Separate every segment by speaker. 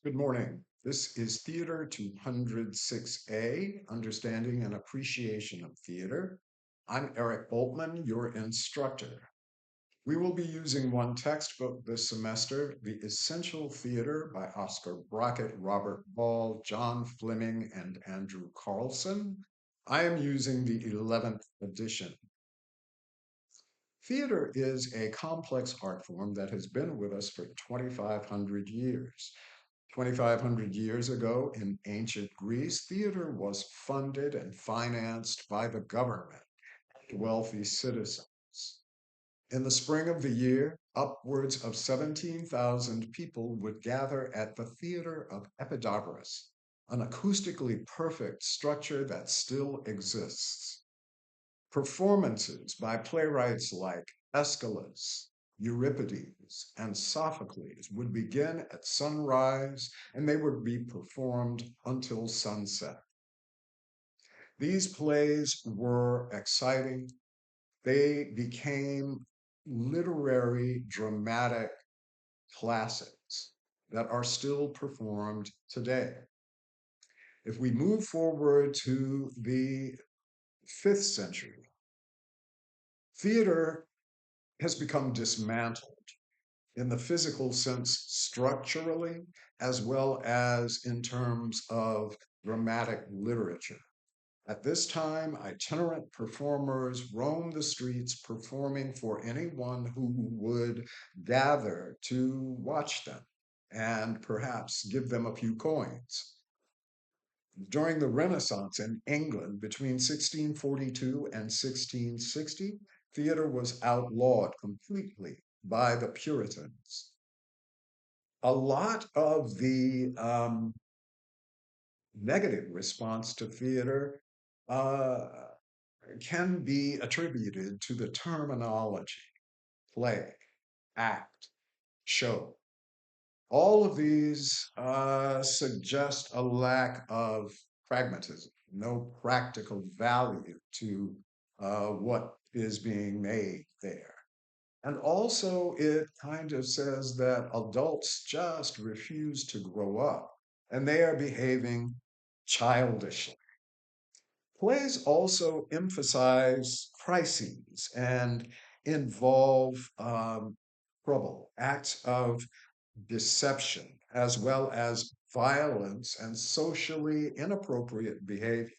Speaker 1: Good morning. This is Theater 206A, Understanding and Appreciation of Theater. I'm Eric Boltman, your instructor. We will be using one textbook this semester, The Essential Theater by Oscar Brockett, Robert Ball, John Fleming, and Andrew Carlson. I am using the 11th edition. Theater is a complex art form that has been with us for 2,500 years. 2,500 years ago in ancient Greece, theater was funded and financed by the government and wealthy citizens. In the spring of the year, upwards of 17,000 people would gather at the Theater of Epidaurus, an acoustically perfect structure that still exists. Performances by playwrights like Aeschylus, Euripides, and Sophocles would begin at sunrise and they would be performed until sunset. These plays were exciting. They became literary, dramatic classics that are still performed today. If we move forward to the 5th century, theater has become dismantled in the physical sense structurally, as well as in terms of dramatic literature. At this time, itinerant performers roamed the streets performing for anyone who would gather to watch them and perhaps give them a few coins. During the Renaissance in England between 1642 and 1660, theater was outlawed completely by the Puritans. A lot of the negative response to theater uh, can be attributed to the terminology play, act, show. All of these suggest a lack of pragmatism, no practical value to what is being made there. And also, it kind of says that adults just refuse to grow up and they are behaving childishly. Plays also emphasize crises and involve trouble, acts of deception, as well as violence and socially inappropriate behavior.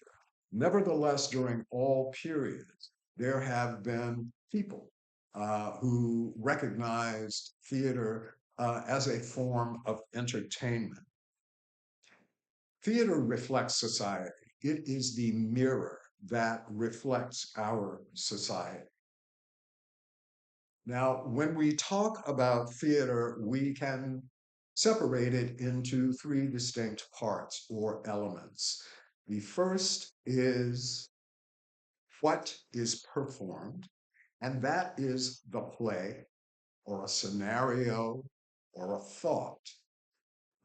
Speaker 1: Nevertheless, during all periods, there have been people who recognized theater as a form of entertainment. Theater reflects society. It is the mirror that reflects our society. Now, when we talk about theater, we can separate it into three distinct parts or elements. The first is what is performed, and that is the play or a scenario or a thought.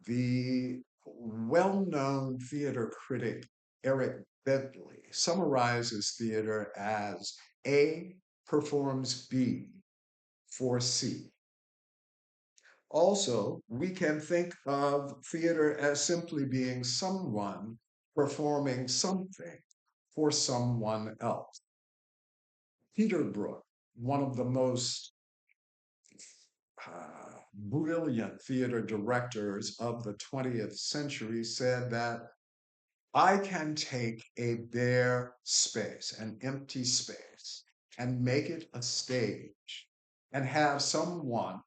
Speaker 1: The well known theater critic Eric Bentley summarizes theater as A performs B for C. Also, we can think of theater as simply being someone performing something for someone else. Peter Brook, one of the most brilliant theater directors of the 20th century, said that I can take a bare space, an empty space, and make it a stage and have someone,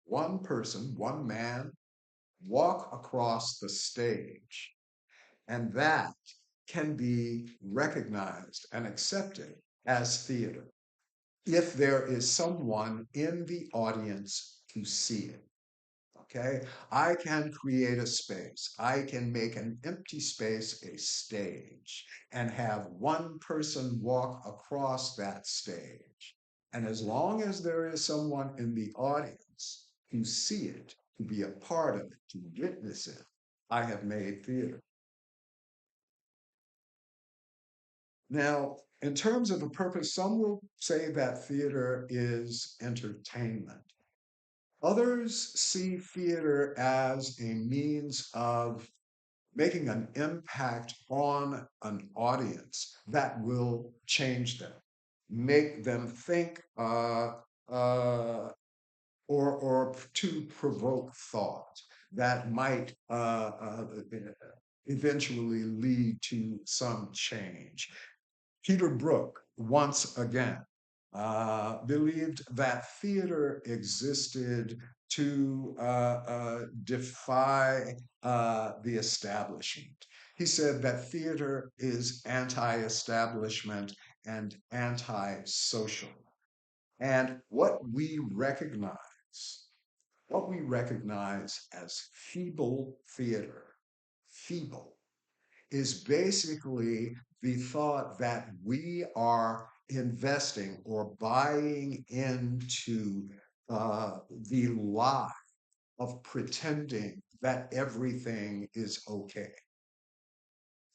Speaker 1: one person, one man, walk across the stage. And that can be recognized and accepted as theater if there is someone in the audience to see it. Okay, I can create a space. I can make an empty space a stage and have one person walk across that stage. And as long as there is someone in the audience to see it, to be a part of it, to witness it, I have made theater. Now, in terms of a purpose, some will say that theater is entertainment. Others see theater as a means of making an impact on an audience that will change them, make them think, or to provoke thought that might eventually lead to some change. Peter Brook, once again, believed that theater existed to defy the establishment. He said that theater is anti establishment and anti social. And what we recognize as feeble theater, feeble, is basically the thought that we are investing or buying into the lie of pretending that everything is okay.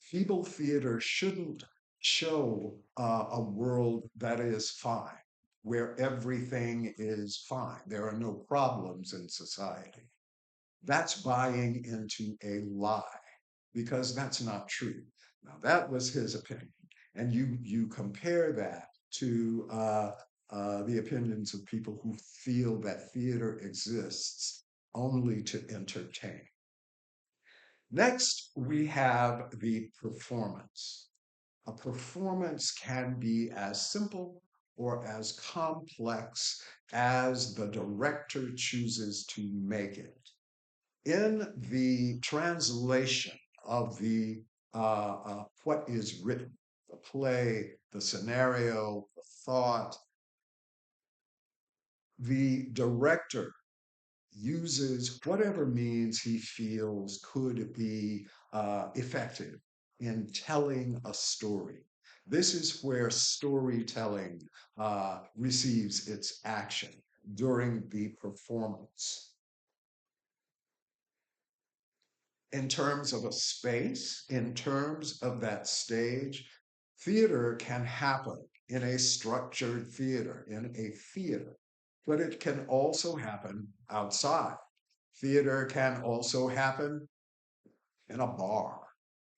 Speaker 1: Feeble theater shouldn't show a world that is fine, where everything is fine. There are no problems in society. That's buying into a lie because that's not true. Now, that was his opinion. And you compare that to the opinions of people who feel that theater exists only to entertain. Next, we have the performance. A performance can be as simple or as complex as the director chooses to make it. In the translation of the what is written, the play, the scenario, the thought, the director uses whatever means he feels could be effective in telling a story. This is where storytelling receives its action during the performance. In terms of a space, in terms of that stage, theater can happen in a structured theater, in a theater, but it can also happen outside. Theater can also happen in a bar,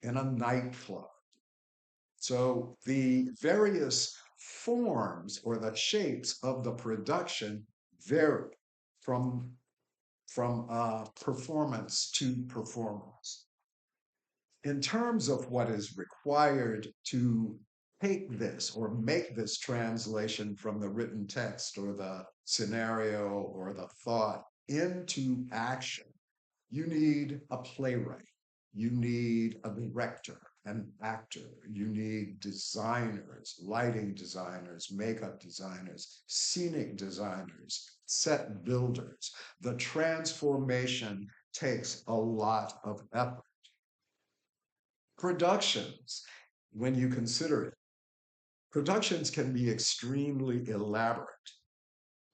Speaker 1: in a nightclub. So the various forms or the shapes of the production vary from performance to performance. In terms of what is required to take this or make this translation from the written text or the scenario or the thought into action, you need a playwright, you need a director, an actor, you need designers, lighting designers, makeup designers, scenic designers, set builders. The transformation takes a lot of effort. Productions, when you consider it, productions can be extremely elaborate,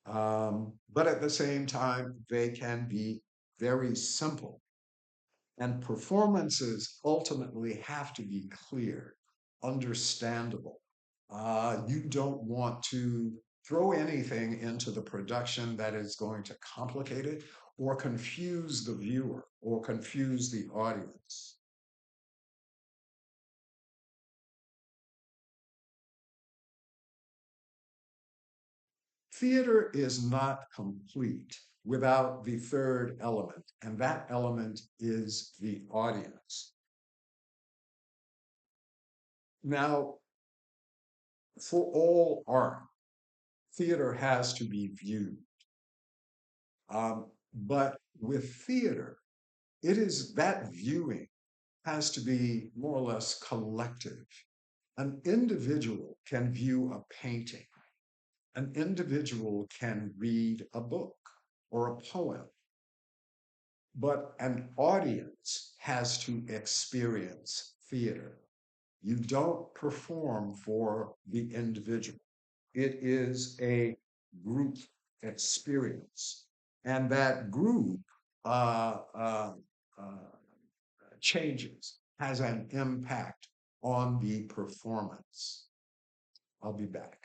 Speaker 1: but at the same time, they can be very simple. And performances ultimately have to be clear, understandable. You don't want to throw anything into the production that is going to complicate it or confuse the viewer or confuse the audience. Theater is not complete without the third element, and that element is the audience. Now, for all art, theater has to be viewed. But with theater, it is that viewing has to be more or less collective. An individual can view a painting, an individual can read a book or a poem, but an audience has to experience theater. You don't perform for the individual. It is a group experience. And that group uh, uh, uh, changes, has an impact on the performance. I'll be back.